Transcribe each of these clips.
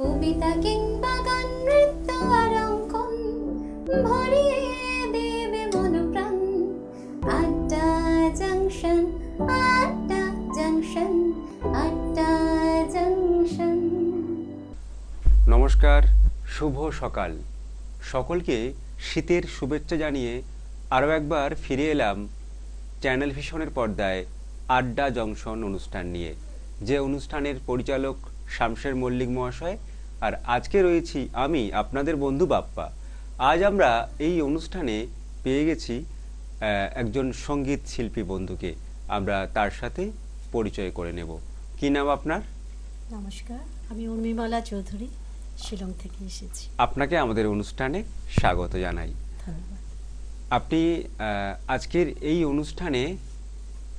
কবিতা কিংবা গান, নৃত্য আর অঙ্কন ভরিয়ে দেবে মন প্রাণ। আড্ডা জাংশন, আড্ডা জাংশন, আড্ডা জাংশন। নমস্কার, শুভ সকাল। সকলকে শীতের শুভেচ্ছা জানিয়ে আরও একবার ফিরে এলাম চ্যানেল ভিশনের পর্দায় আড্ডা জংশন অনুষ্ঠান নিয়ে, যে অনুষ্ঠানের পরিচালক শামশের মল্লিক মহাশয়, আর আজকে রয়েছি আমি আপনাদের বন্ধু বাপ্পা। আজ আমরা এই অনুষ্ঠানে পেয়ে গেছি একজন সঙ্গীত শিল্পী বন্ধুকে। আমরা তার সাথে পরিচয় করে নেব। কি নাম আপনার? নমস্কার, আমি উর্মিমালা চৌধুরী, শিলং থেকে এসেছি। আপনাকে আমাদের অনুষ্ঠানে স্বাগত জানাই। ধন্যবাদ। আপনি আজকের এই অনুষ্ঠানে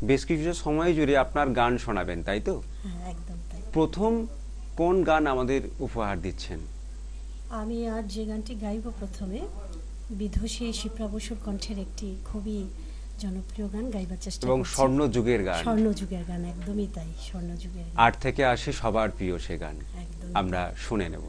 বেশ কিছু সময় জুড়ে আপনার গান শোনাবেন, তাই তো? হ্যাঁ, একদম তাই। প্রথম কোন গান আমাদের উপহার দিচ্ছেন? আমি আজ যে গানটি গাইব প্রথমে, বিধুষী শিপ্রা বসুর কণ্ঠের একটি খুবই জনপ্রিয় গান গাইবার চেষ্টা এবং করছি। স্বর্ণযুগের গান। স্বর্ণযুগের গান, একদমই তাই, স্বর্ণযুগের গান। 8 থেকে 80 সবার প্রিয় সে গান একদমই আমরা শুনে নেব।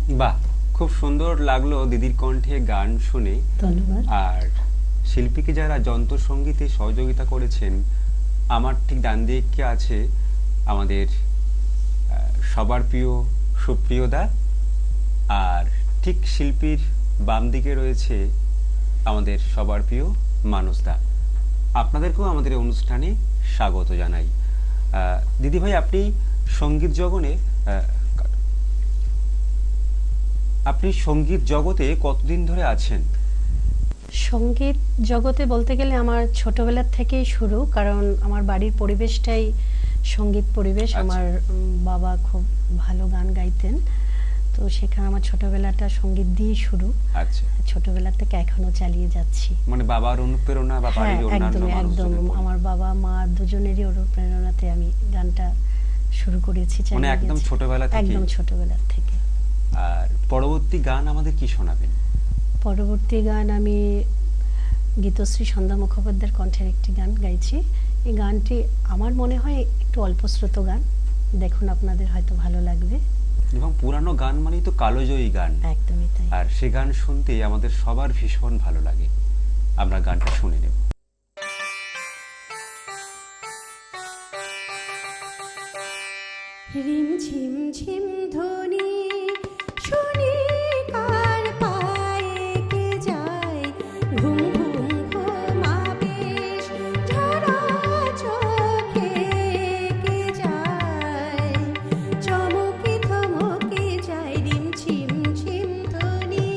বাহ, খুব সুন্দর লাগলো দিদির কণ্ঠে গান শুনে। ধন্যবাদ। আর শিল্পীকে যারা যন্ত্রসঙ্গীতে সহযোগিতা করেছেন, আমার ঠিক ডান দিকে আছে আমাদের সবার প্রিয় সুপ্রিয় দা, আর ঠিক শিল্পীর বাম দিকে রয়েছে আমাদের সবার প্রিয় মানস দা। আপনাদেরকেও আমাদের অনুষ্ঠানে স্বাগত জানাই। দিদি ভাই, আপনি সঙ্গীত জগনে আপনি সঙ্গীত জগতে কতদিন ধরে আছেন? সঙ্গীত জগতে বলতে গেলে আমার ছোটবেলার থেকেই শুরু, কারণ আমার বাড়ির পরিবেশটাই সঙ্গীত পরিবেশ। আচ্ছা। আমার বাবা খুব ভালো গান গাইতেন, তো সেখানে আমার ছোটবেলাটা সঙ্গীত দিয়ে শুরু। আচ্ছা, ছোটবেলা থেকে এখনো চালিয়ে যাচ্ছি। মানে বাবার অনুপ্রেরণা বা হ্যাঁ, বাড়ির অন্যান্য একদম একদম মানুষজনের উপর? আমার বাবা মা দুজনেরই অনুপ্রেরণাতে আমি গানটা শুরু করেছি, মানে চালিয়ে একদম গেছি। ছোটবেলা থেকে? একদম ছোটবেলার থেকে। আর পরবর্তী গান আমাদের কি শোনাবেন? পরবর্তী গান আমি গীতশ্রী সন্ধ্যা মুখোপাধ্যায়ের কণ্ঠের একটি গান গাইছি। এই গানটি আমার মনে হয় একটু অল্পশ্রুত গান, দেখুন আপনাদের হয়তো ভালো লাগবে। এবং পুরানো গান মানেই তো কালোজয়ী গান, একদমই তাই। আর সে গান শুনতে আমাদের সবার ভীষণ ভালো লাগে। আমরা গানটা শুনে নেব। রিম ঝিম ঝিম ধ্বনি শুনি কার পায়ে কে যায়, ঘুম ঘুম ঘুমাবেশ ঝরা চোখে কে যায়, চমকে থমকে যায় রিম ঝিম ঝিম ধ্বনি।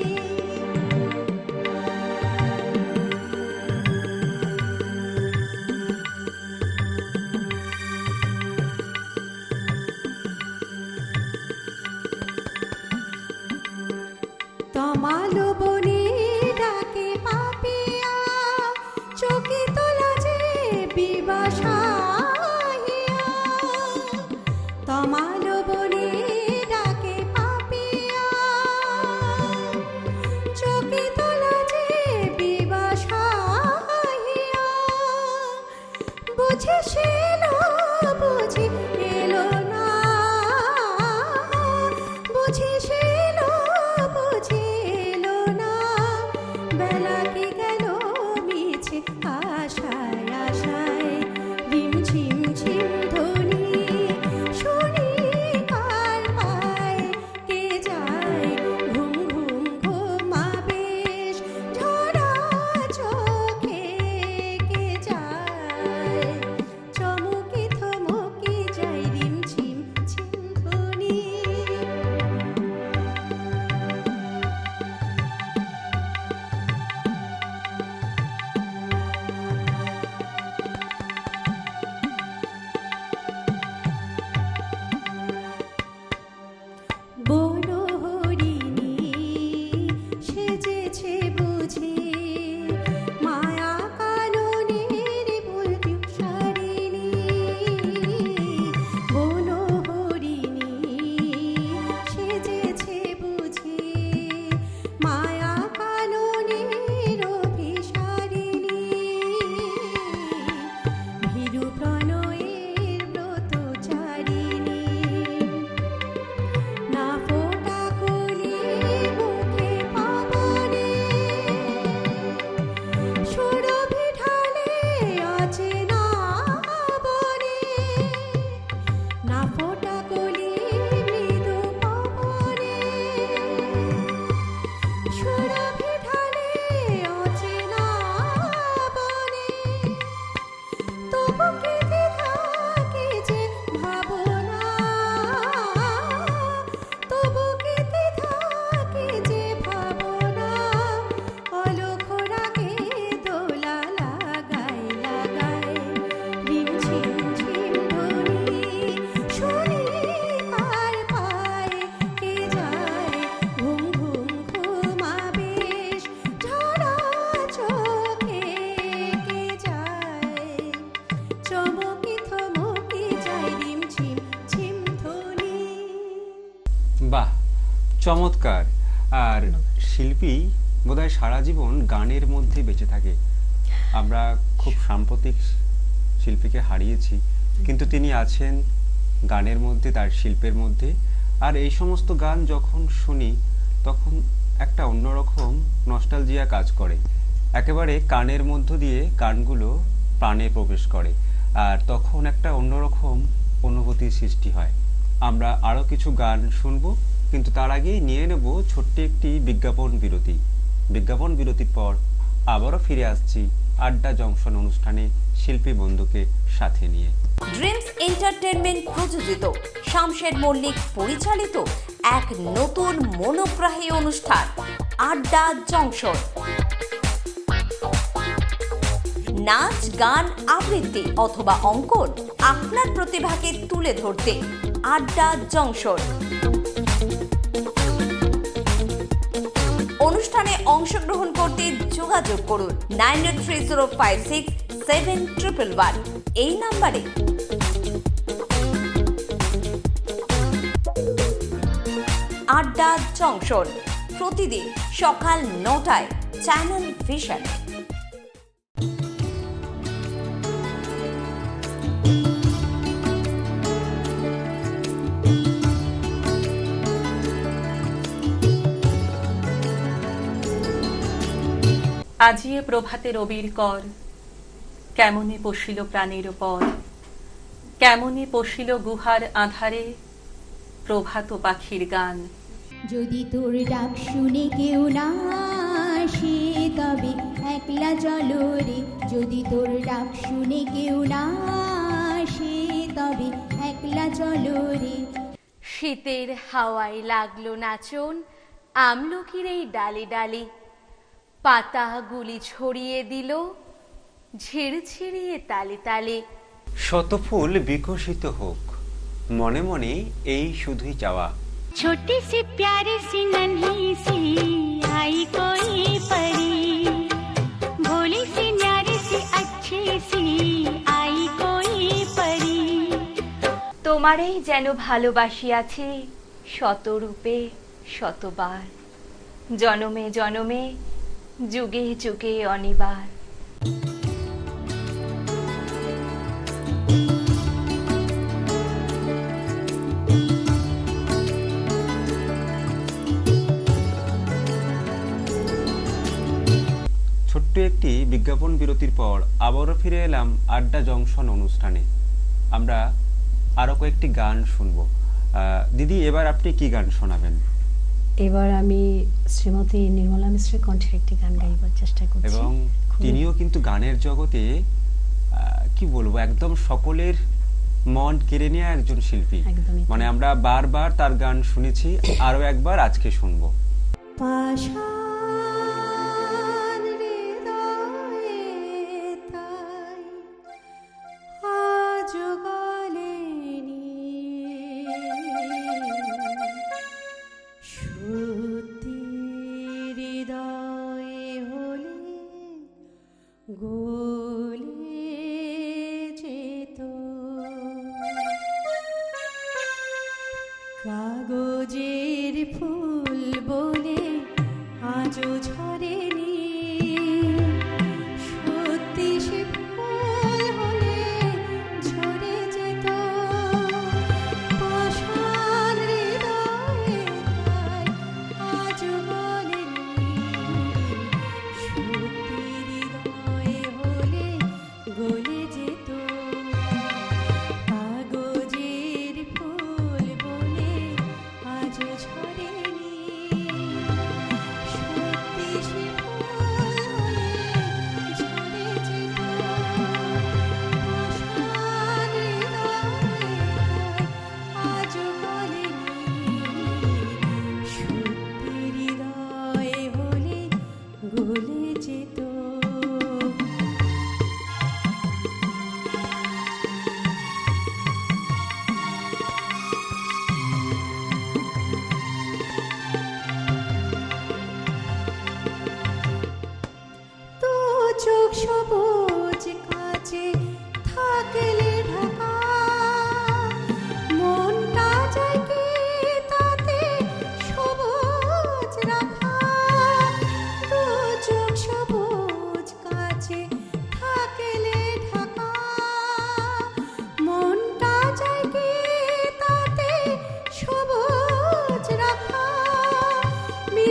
তমালো বনে ডাকে পাপিয়া, চোখে তোলা যে বিবাসাহিয়া। তমালো বনে ডাকে পাপিয়া, চোখে তোলা যে বিবাসাহিয়া। বুঝি সে এলো, বুঝি এলো না, বুঝি সে এলো, বুঝি এলো না। বেলা কি গেল মিছে আশায় আশায়, রিম ঝিম ঝিম ধ্বনি শুনি কার পায় কে যায়, ঘুম ঘুম ঘুমাবেশ ঝরা চোখে কে যায়, চমকে থমকে যায় রিম ঝিম ঝিম ধ্বনি। বনহরিণী সেজেছে বুঝি, মায়া কাননের বলদুষারিণী। বনহরিণী সেজেছে বুঝি, মায়া কাননের অভিসারিণী। ভীরু প্রণয়ের ব্রতচারিণী, না ফোটা কলি মুখে পাবনে, সুরভি ঢালে আছে না বনে। না ফোটা কলি মৃদু পবনে, সুরভি ঢালে আছে না বনে। তবু কি থাকে যে ভাবনা, তবু কি থাকে যে ভাবনা। অলখ রাগে দোলা লাগায় লাগায়, রিম ঝিম ঝিম ধ্বনি শুনি কার পায় কে যায়, ঘুম ঘুম ঘুমাবেশ ঝরা চোখে কে যায়, চমকে থমকে যায় রিম ঝিম ঝিম ধ্বনি। বাহ, চমৎকার। আর শিল্পী বোধহয় সারা জীবন গানের মধ্যে বেঁচে থাকে। আমরা খুব সাম্প্রতিক শিল্পীকে হারিয়েছি, কিন্তু তিনি আছেন গানের মধ্যে, তার শিল্পের মধ্যে। আর এই সমস্ত গান যখন শুনি তখন একটা অন্যরকম নস্টালজিয়া কাজ করে, একেবারে কানের মধ্য দিয়ে গানগুলো প্রাণে প্রবেশ করে, আর তখন একটা অন্যরকম অনুভূতির সৃষ্টি হয়। আমরা আরও কিছু গান শুনবো, কিন্তু তার আগেই নিয়ে নেব ছোট্ট একটি বিজ্ঞাপন বিরতি। বিজ্ঞাপন বিরতির পর আবারও ফিরে আসছি আড্ডা জংশন অনুষ্ঠানে শিল্পী বন্ধুকে সাথে নিয়ে। ড্রিমস এন্টারটেনমেন্ট প্রযোজিত, শামশের মল্লিক পরিচালিত এক নতুন মনোগ্রাহী অনুষ্ঠান আড্ডা জংশন। নাচ, গান, আবৃত্তি অথবা অঙ্কন, আপনার প্রতিভাকে তুলে ধরতে আড্ডা জংশন। অনুষ্ঠানে অংশগ্রহণ করতে যোগাযোগ করুন 9830567111 এই নাম্বারে। আড্ডা জংশন প্রতিদিন সকাল 9টায় চ্যানেল ভিশন। আজিয়ে প্রভাতে রবির কর, কেমনে পশিল প্রাণের পর, কেমনে পশিল গুহার আধারে প্রভাত পাখির গান। যদি তোর ডাক শুনে কেউ না আসে তবে একলা চলো রে, যদি তোর ডাক শুনে কেউ না আসে তবে একলা চলো রে। শীতের হাওয়ায় লাগলো নাচন আমলকির এই ডালে ডালে, পাতাগুলি ছড়িয়ে দিল ঝিরঝিরিয়ে তালে তালে। শত ফুল বিকশিত হোক, মনে মনে এই শুধুই চাওয়া। छोटी सी प्यारी सी नन्ही सी आई कोई परी, भोली सी न्यारी सी अच्छी सी आई कोई परी। তোমারেই যেন ভালোবাসিয়াছি শতরূপে শতবার, জনমে জনমে যুগে যুগে অনিবার। ছোট্ট একটি বিজ্ঞাপন বিরতির পর আবারও ফিরে এলাম আড্ডা জংশন অনুষ্ঠানে। আমরা আরো কয়েকটি গান শুনবো। দিদি, এবার আপনি কি গান শোনাবেন? এবার আমি শ্রীমতী নির্মলা মিশ্রের কণ্ঠের একটি গান গাইবার চেষ্টা করছি। এবং তিনিও কিন্তু গানের জগতে কি বলবো, একদম সকলের মন কেড়ে নেওয়া একজন শিল্পী। মানে আমরা বারবার তার গান শুনেছি, আরো একবার আজকে শুনবো। পাষাণ হৃদয়ে তাই আজ গলেনি, সত্যি হৃদয়ে হলে গলে যেত। কাগজের ফুল বলে আজও ঝরেনি, সত্যি সে ফুল হলে ঝরে যেত। পাষাণ হৃদয়ে তাই আজও গলেনি, সত্যি হৃদয়ে হলে গলে যেত। কাগজের ফুল বলে আজও ঝরেনি, সত্যি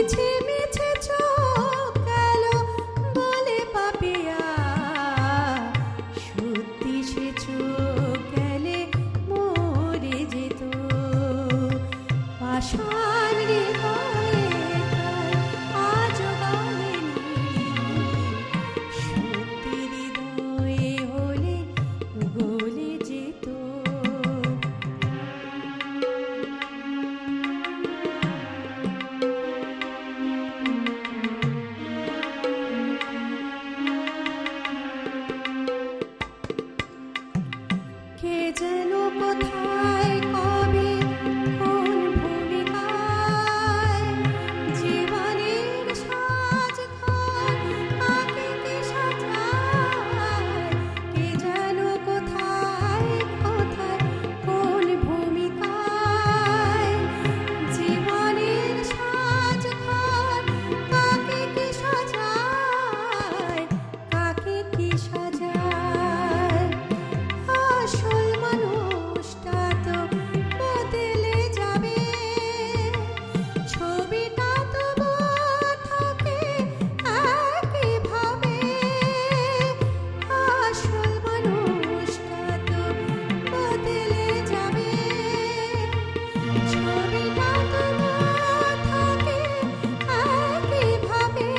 মিছে মিছে চোখ গেল বলে পাপিয়া, সত্যি সে চোখ গেলে মরে যেত। পাষাণ হৃদয়ে আজ গলেনি, সত্যি হৃদয়ে হলে গলে যেত। কে যেন কোথায় কবে কোন ভূমিকায় জীবনের সাজ ঘর আঁকে কে সাজায়। কে যেন কোথায় কোথায় কোন ভূমিকায় জীবনের সাজ ঘর কাকে কি সাজায়, কাকে কি সাজায়। আসল মানুষটা তো বদলে যাবে, ছবিটা তো থাকে একইভাবে। আসল মানুষটা তো বদলে যাবে, ছবিটা তো থাকে একইভাবে।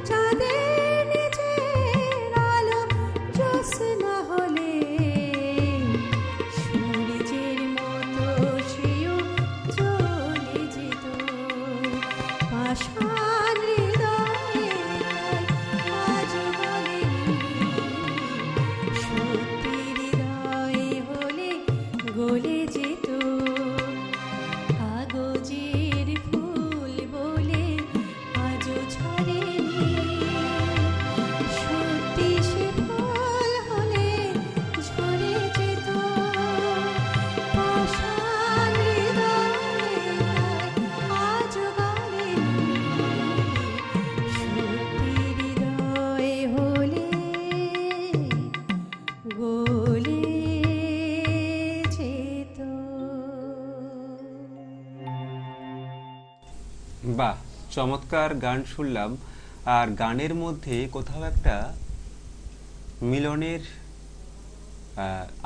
চাঁদের নিচের আলো জ্যোৎস্না হলে সূর্যের মতো সেও চলে যেত। পাষাণ হৃদয়ে আজ গলেনি, সত্যি হৃদয়ে হলে গলে যেত। কাগজের ফুল বলে আজও ঝরেনি, সত্যি সে ফুল হলে ঝরে যেত। পাষাণ হৃদয়ে আজ গলেনি, সত্যি হৃদয়ে হলে গলে যেত। বাহ, চমৎকার গান শুনলাম। আর গানের মধ্যে কোথাও একটা মিলনের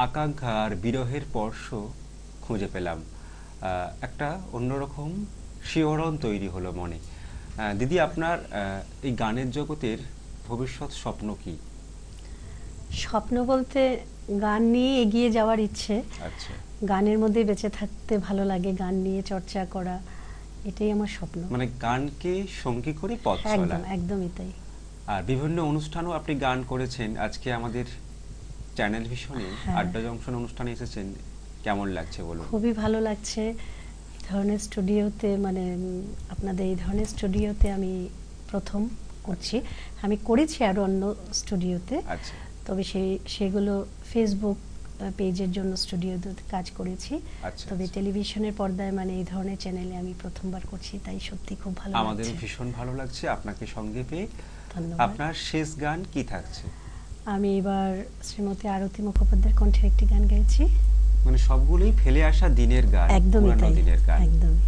আকাঙ্ক্ষা আর বিরহের স্পর্শ খুঁজে পেলাম। একটা অন্যরকম শিহরণ তৈরি হলো মনে। দিদি, আপনার এই গানের জগতের ভবিষ্যৎ স্বপ্ন কি? স্বপ্ন বলতে গান নিয়ে এগিয়ে যাওয়ার ইচ্ছে। আচ্ছা, গানের মধ্যে বেঁচে থাকতে ভালো লাগে, গান নিয়ে চর্চা করা, এটাই আমার স্বপ্ন। মানে গানকে সঙ্গী করে পথ চলা। একদম একদমই তাই। আর বিভিন্ন অনুষ্ঠানও আপনি গান করেছেন। আজকে আমাদের চ্যানেল ভিশনে আড্ডা জংশন অনুষ্ঠানে এসেছেন, কেমন লাগছে বলুন? খুবই ভালো লাগছে। এই ধরনের স্টুডিওতে, মানে আপনাদের এই ধরনের স্টুডিওতে আমি প্রথম করছি। আমি করেছি আরো অন্য স্টুডিওতে, আচ্ছা, তবে সেগুলো ফেসবুক পেজের জন্য স্টুডিওতে কাজ করেছি। আচ্ছা, তবে আচ্ছা। টেলিভিশনের পর্দায়, মানে এই ধরনের চ্যানেলে আমি প্রথমবার করছি, তাই সত্যি খুব ভালো আমাদের লাগছে। ভীষণ ভালো লাগছে আপনাকে সঙ্গে পেয়ে। ধন্যবাদ। আপনার শেষ গান কি থাকছে? আমি এবার শ্রীমতী আরতি মুখোপাধ্যায়ের কণ্ঠের একটি গান গাইছি। মানে সবগুলোই ফেলে আসা দিনের গান, একদমই পুরানো তাই, দিনের গান। একদমই।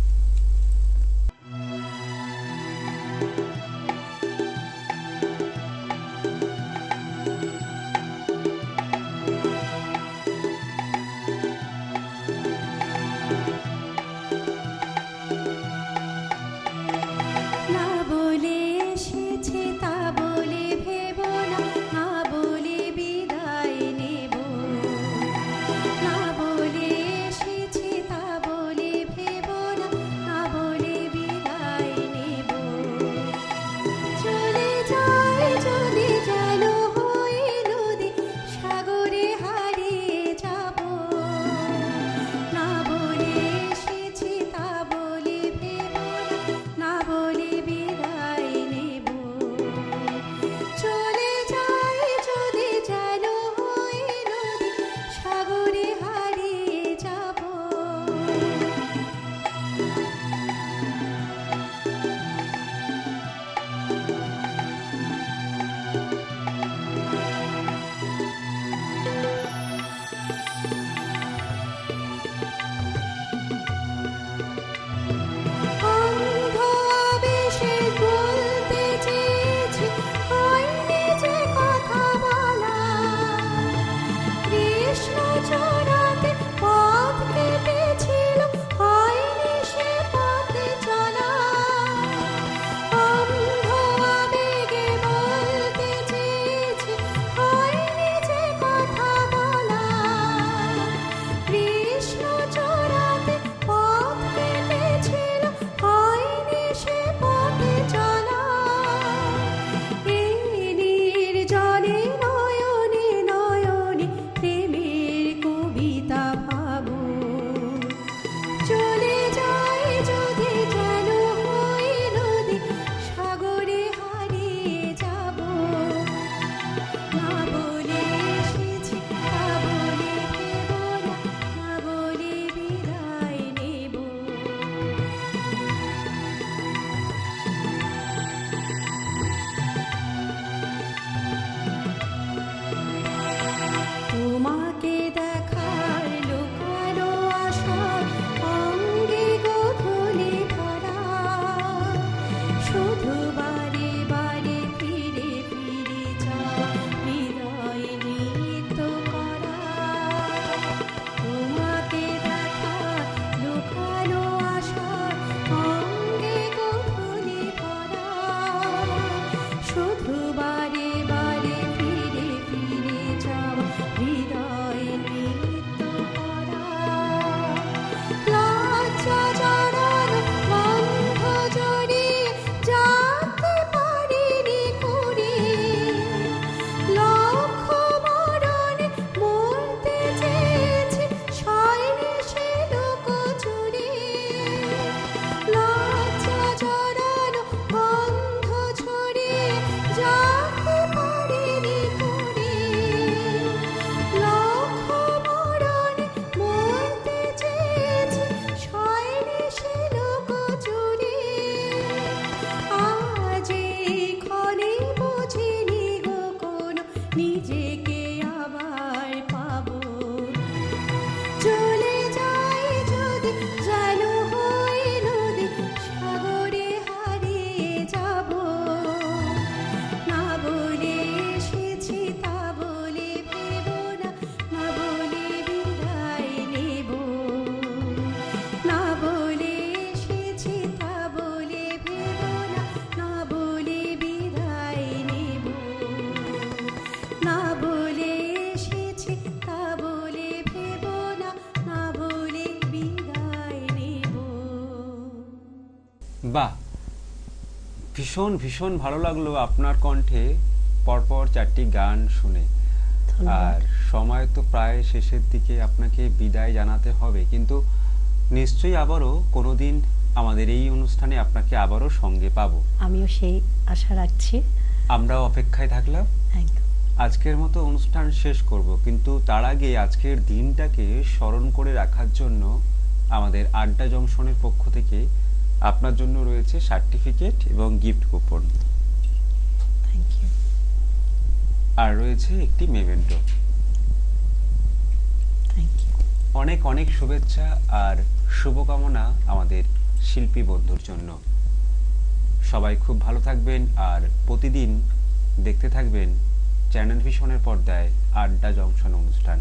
না বলে এসেছে তা বলে ভেবো না, না বলে বিদায় নেব। না বলে এসেছে তা বলে ভেবো না, বাহ, ভীষণ ভীষণ ভালো লাগলো আপনার কণ্ঠে পরপর 4টি গান শুনে। ধন্যবাদ। আর সময় তো প্রায় শেষের দিকে, আপনাকে বিদায় জানাতে হবে, কিন্তু নিশ্চয়ই আবারও কোনোদিন আমাদের এই অনুষ্ঠানে আপনাকে আবারও সঙ্গে পাবো। আমিও সেই আশা রাখছি। আমরাও অপেক্ষায় থাকলাম। একদম। আজকের মতো অনুষ্ঠান শেষ করব, কিন্তু তার আগে আজকের দিনটাকে স্মরণ করে রাখার জন্য আমাদের আড্ডা জংশনের পক্ষ থেকে আপনার জন্য রয়েছে সার্টিফিকেট এবং গিফট কুপন, থ্যাংক ইউ। আর রয়েছে একটি মেমেন্টো। Thank you. অনেক অনেক শুভেচ্ছা আর শুভকামনা আমাদের শিল্পী বন্ধুর জন্য। সবাই খুব ভালো থাকবেন আর প্রতিদিন দেখতে থাকবেন চ্যানেল ভিশনের পর্দায় আড্ডা জংশন অনুষ্ঠান।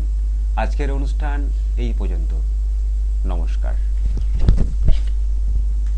আজকের অনুষ্ঠান এই পর্যন্ত। নমস্কার।